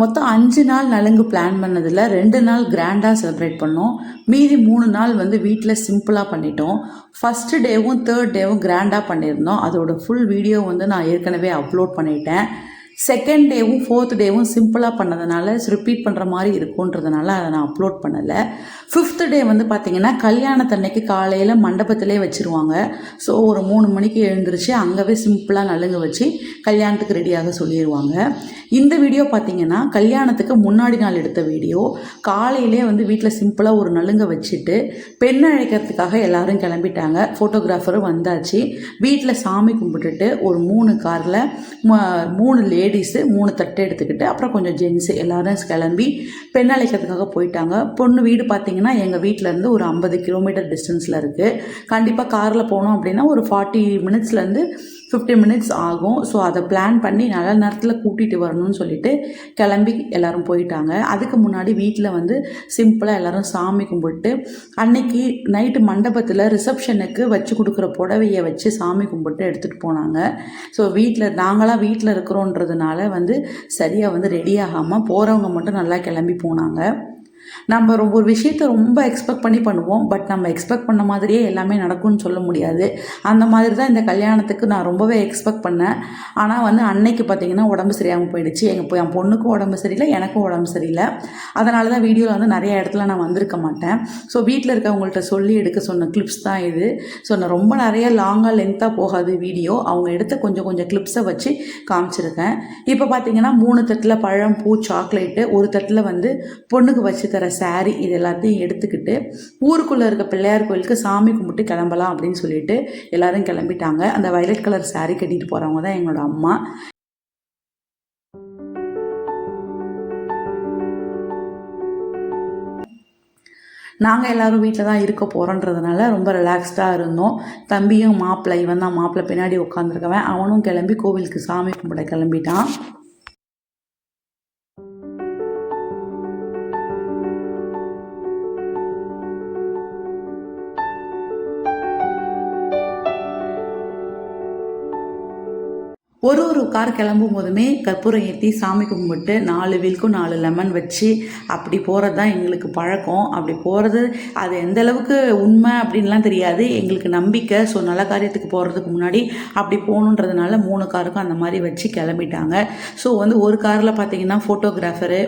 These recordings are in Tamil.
மொத்தம் 5 நாள் நலுங்கு பிளான் பண்ணதில் 2 நாள் கிராண்டாக செலிப்ரேட் பண்ணோம். மீதி 3 நாள் வந்து வீட்டில் சிம்பிளாக பண்ணிட்டோம். ஃபஸ்ட்டு டேவும் 3rd டேவும் கிராண்டாக பண்ணியிருந்தோம். அதோட ஃபுல் வீடியோ வந்து நான் ஏற்கனவே அப்லோட் பண்ணிட்டேன். 2nd டேவும் 4th டேவும் சிம்பிளாக பண்ணதுனால ரிப்பீட் பண்ணுற மாதிரி இருக்குன்றதுனால அதை நான் அப்லோட் பண்ணலை. 5th டே வந்து பார்த்திங்கன்னா கல்யாணத்தன்னைக்கு காலையில் மண்டபத்திலே வச்சுருவாங்க. ஸோ ஒரு 3 மணிக்கு எழுந்திரிச்சு அங்கேவே சிம்பிளாக நலுங்கு வச்சு கல்யாணத்துக்கு ரெடியாக சொல்லிடுவாங்க. இந்த வீடியோ பார்த்திங்கன்னா கல்யாணத்துக்கு முன்னாடி நாள் எடுத்த வீடியோ. காலையிலே வந்து வீட்டில் சிம்பிளாக ஒரு நலுங்கை வச்சுட்டு பெண் அழைக்கிறதுக்காக எல்லோரும் கிளம்பிட்டாங்க. ஃபோட்டோகிராஃபரும் வந்தாச்சு. வீட்டில் சாமி கும்பிட்டுட்டு ஒரு 3 காரில் 3 லேடிஸு 3 தட்டு எடுத்துக்கிட்டு அப்புறம் கொஞ்சம் ஜென்ஸு எல்லோரும் கிளம்பி பெண் அழைக்கிறதுக்காக போயிட்டாங்க. பொண்ணு வீடு பார்த்திங்கன்னா எங்கள் வீட்டிலேருந்து ஒரு 50 கிலோமீட்டர் டிஸ்டன்ஸில் இருக்குது. கண்டிப்பாக காரில் போனோம் அப்படின்னா ஒரு 40 மினிட்ஸ்லேருந்து 50 மினிட்ஸ் ஆகும். ஸோ அதை பிளான் பண்ணி நல்ல நேரத்தில் கூட்டிகிட்டு வரணும்னு சொல்லிட்டு கிளம்பி எல்லோரும் போயிட்டாங்க. அதுக்கு முன்னாடி வீட்டில் வந்து சிம்பிளாக எல்லோரும் சாமி கும்பிட்டு அன்னைக்கு நைட்டு மண்டபத்தில் ரிசப்ஷனுக்கு வச்சு கொடுக்குற புடவையை வச்சு சாமி கும்பிட்டு எடுத்துகிட்டு போனாங்க. ஸோ நாங்களாம் வீட்டில் இருக்கிறோன்றதுனால வந்து சரியாக வந்து ரெடி ஆகாமல் போகிறவங்க மட்டும் நல்லா கிளம்பி போனாங்க. நம்ம ஒரு விஷயத்தை ரொம்ப எக்ஸ்பெக்ட் பண்ணி பண்ணுவோம். பட் நம்ம எக்ஸ்பெக்ட் பண்ண மாதிரியே எல்லாமே நடக்கும்னு சொல்ல முடியாது. அந்த மாதிரி தான் இந்த கல்யாணத்துக்கு நான் ரொம்பவே எக்ஸ்பெக்ட் பண்ணேன். ஆனால் வந்து அன்னைக்கு பார்த்திங்கன்னா உடம்பு சரியாமல் போயிடுச்சு. என் பொண்ணுக்கும் உடம்பு சரியில்லை, எனக்கும் உடம்பு சரியில்லை. அதனால தான் வீடியோவில் வந்து நிறைய இடத்துல நான் வந்திருக்க மாட்டேன். ஸோ வீட்டில் இருக்கவங்கள்ட்ட சொல்லி எடுக்க சொன்ன கிளிப்ஸ் தான் இது. ஸோ நான் ரொம்ப நிறைய லாங்காக லென்த்தாக போகாது வீடியோ. அவங்க எடுத்த கொஞ்சம் கிளிப்ஸை வச்சு காமிச்சிருக்கேன். இப்போ பார்த்திங்கன்னா 3 தட்டில் பழம், பூ, சாக்லேட்டு, ஒரு தட்டில் வந்து பொண்ணுக்கு வச்சு தர சாரி, இது எல்லாத்தையும் எடுத்துக்கிட்டு ஊருக்குள்ளே இருக்க பிள்ளையார் கோயிலுக்கு சாமி கும்பிட்டு கிளம்பலாம் அப்படின்னு சொல்லிட்டு எல்லாரும் கிளம்பிட்டாங்க. அந்த வயலட் கலர் சாரி கட்டிட்டு போகிறவங்க தான் எங்களோட அம்மா. நாங்கள் எல்லோரும் வீட்டில் தான் இருக்க போகிறோன்றதுனால ரொம்ப ரிலாக்ஸ்டாக இருந்தோம். தம்பியும் மாப்பிள்ளை, இவன் தான் மாப்பிள்ளை பின்னாடி உட்காந்துருக்கவன், அவனும் கிளம்பி கோவிலுக்கு சாமி கும்பிட கிளம்பிட்டான். ஒரு கார் கிளம்பும் போதுமே கற்பூரம் ஏற்றி சாமி கும்பிட்டு 4 வீலுக்கும் 4 லெமன் வச்சு அப்படி போகிறது தான் எங்களுக்கு பழக்கம். அப்படி போகிறது அது எந்த அளவுக்கு உண்மை அப்படின்லாம் தெரியாது, எங்களுக்கு நம்பிக்கை. ஸோ நல்ல காரியத்துக்கு போகிறதுக்கு முன்னாடி அப்படி போகணுன்றதுனால 3 காருக்கும் அந்த மாதிரி வச்சு கிளம்பிட்டாங்க. ஸோ வந்து ஒரு காரில் பார்த்திங்கன்னா ஃபோட்டோகிராஃபரு,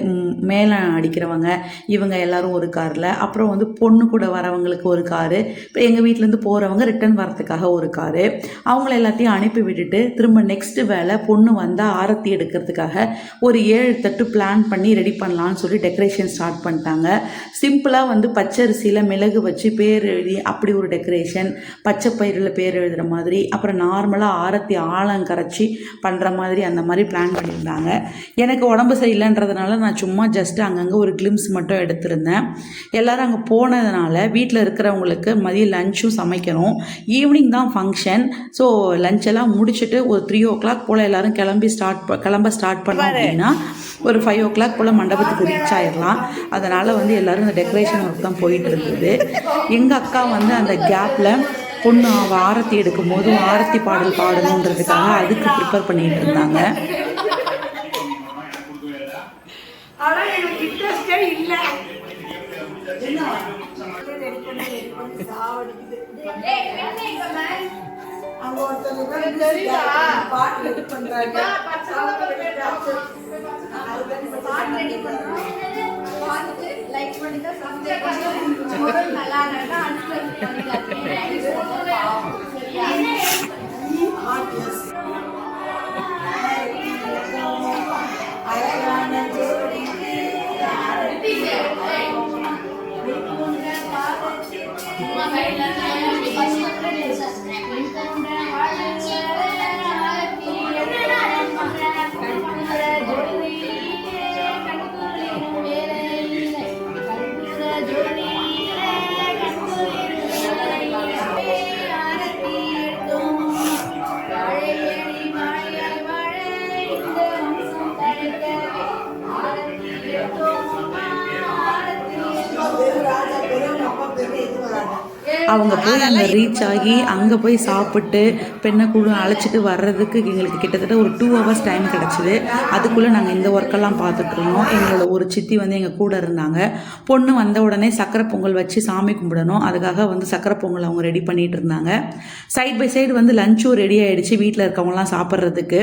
மேலே அடிக்கிறவங்க, இவங்க எல்லோரும் ஒரு காரில், அப்புறம் வந்து பொண்ணு கூட வரவங்களுக்கு ஒரு காரு, இப்போ எங்கள் வீட்டிலேருந்து போகிறவங்க ரிட்டன் வரத்துக்காக ஒரு காரு. அவங்கள எல்லாத்தையும் அனுப்பி விட்டுட்டு திரும்ப நெக்ஸ்ட்டு வேலை பொண்ணு வந்தால் ஆரத்தி எடுக்கிறதுக்காக ஒரு 7 தட்டு பிளான் பண்ணி ரெடி பண்ணலான்னு சொல்லி டெக்கரேஷன் ஸ்டார்ட் பண்ணிட்டாங்க. சிம்பிளாக வந்து பச்சரிசியில் மிளகு வச்சு பேர் எழுதி அப்படி ஒரு டெக்கரேஷன், பச்சை பயிரில் பேர் எழுதுகிற மாதிரி, அப்புறம் நார்மலாக ஆரத்தி ஆழம் கரைச்சி பண்ணுற மாதிரி அந்த மாதிரி பிளான் பண்ணியிருந்தாங்க. எனக்கு உடம்பு சரியில்லைன்றதுனால நான் சும்மா ஜஸ்ட் அங்கங்கே ஒரு கிளிம்ஸ் மட்டும் எடுத்திருந்தேன். எல்லோரும் அங்கே போனதுனால வீட்டில் இருக்கிறவங்களுக்கு மதியம் லஞ்சும் சமைக்கணும். ஈவினிங் தான் ஃபங்க்ஷன். ஸோ லஞ்செல்லாம் முடிச்சுட்டு ஒரு 3 o'clock போல் எல்லோரும் கிளம்ப ஸ்டார்ட் பண்ணோம் அப்படின்னா ஒரு 5 o'clock போல் மண்டபத்துக்கு ரீச் ஆகிடலாம். அதனால் வந்து எல்லோரும் இந்த டெக்கரேஷன் ஒர்க் தான் போயிட்டு இருந்தது. எங்கள் அக்கா வந்து அந்த கேப்பில் பொண்ணு ஆரத்தி எடுக்கும் போது ஆரத்தி பாடல் பாடணுன்றதுக்காக அதுக்கு ப்ரிப்பேர் பண்ணிட்டு இருந்தாங்க. பாட்டு ரெடி பண்றாங்க. லைக் பண்ணிட்டு நல்லா அவங்க போய் அங்கே ரீச் ஆகி அங்கே போய் சாப்பிட்டு பெண்ணை குழு அழைச்சிட்டு வர்றதுக்கு எங்களுக்கு கிட்டத்தட்ட ஒரு 2 hours டைம் கிடச்சிது. அதுக்குள்ளே நாங்கள் இந்த ஒர்க்கெல்லாம் பார்த்துட்ருந்தோம். எங்களோட ஒரு சித்தி வந்து எங்கள் கூட இருந்தாங்க. பொண்ணு வந்த உடனே சக்கரை பொங்கல் வச்சு சாமி கும்பிடணும், அதுக்காக வந்து சக்கரை பொங்கல் அவங்க ரெடி பண்ணிகிட்டு இருந்தாங்க. சைட் பை சைடு வந்து லஞ்சும் ரெடி ஆகிடுச்சு வீட்டில் இருக்கவங்களாம் சாப்பிட்றதுக்கு.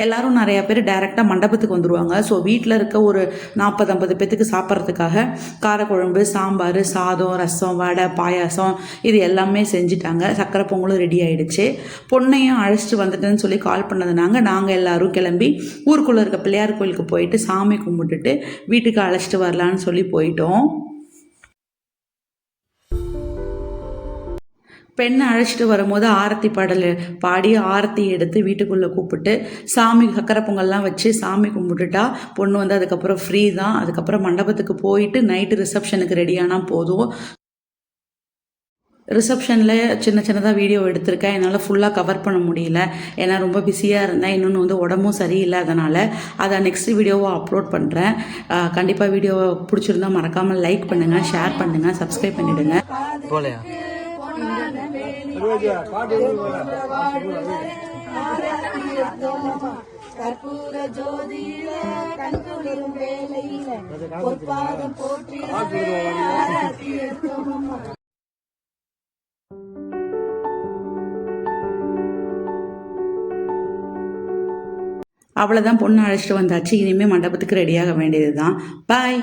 எல்லோரும் நிறையா பேர் டைரெக்டாக மண்டபத்துக்கு வந்துடுவாங்க. ஸோ வீட்டில் இருக்க ஒரு 40-50 பேத்துக்கு சாப்பிட்றதுக்காக காரக்குழம்பு, சாம்பார், சாதம், ரசம், வடை, பாயாசம் இது எல்லாமே செஞ்சுட்டாங்க. சக்கரை பொங்கலும் ரெடி ஆகிடுச்சு. பொண்ணையும் அழைச்சிட்டு வந்துட்டேன்னு சொல்லி கால் பண்ணதுனாங்க நாங்கள் எல்லோரும் கிளம்பி ஊருக்குள்ளே இருக்க பிள்ளையார் கோயிலுக்கு போயிட்டு சாமி கும்பிட்டுட்டு வீட்டுக்கு அழைச்சிட்டு வரலான்னு சொல்லி போயிட்டோம். பெண்ணை அழைச்சிட்டு வரும்போது ஆரத்தி பாடல் பாடி ஆரத்தி எடுத்து வீட்டுக்குள்ளே கூப்பிட்டு சாமி சக்கரை பொங்கல்லாம் வச்சு சாமி கும்பிட்டுட்டா பொண்ணு வந்து அதுக்கப்புறம் ஃப்ரீ தான். அதுக்கப்புறம் மண்டபத்துக்கு போயிட்டு நைட்டு ரிசப்ஷனுக்கு ரெடியானால் போதும். ரிசப்ஷனில் சின்னதாக வீடியோ எடுத்திருக்கேன். என்னால் ஃபுல்லாக கவர் பண்ண முடியல, ஏன்னா ரொம்ப பிஸியாக இருந்தேன். இன்னொன்று வந்து உடம்பும் சரியில்லை, அதனால் அதை நெக்ஸ்ட் வீடியோவை அப்லோட் பண்ணுறேன். கண்டிப்பாக வீடியோவை பிடிச்சிருந்தா மறக்காமல் லைக் பண்ணுங்கள், ஷேர் பண்ணுங்கள், சப்ஸ்கிரைப் பண்ணிவிடுங்க. போலையா கற்பூர ஜோதியில கண்குளிரும் வேலையில பொற்பாதம் போற்றி அவ்வளோதான், பொண்ணு அழைச்சிட்டு வந்தாச்சு. இனிமேல் மண்டபத்துக்கு ரெடியாக வேண்டியது தான். பாய்.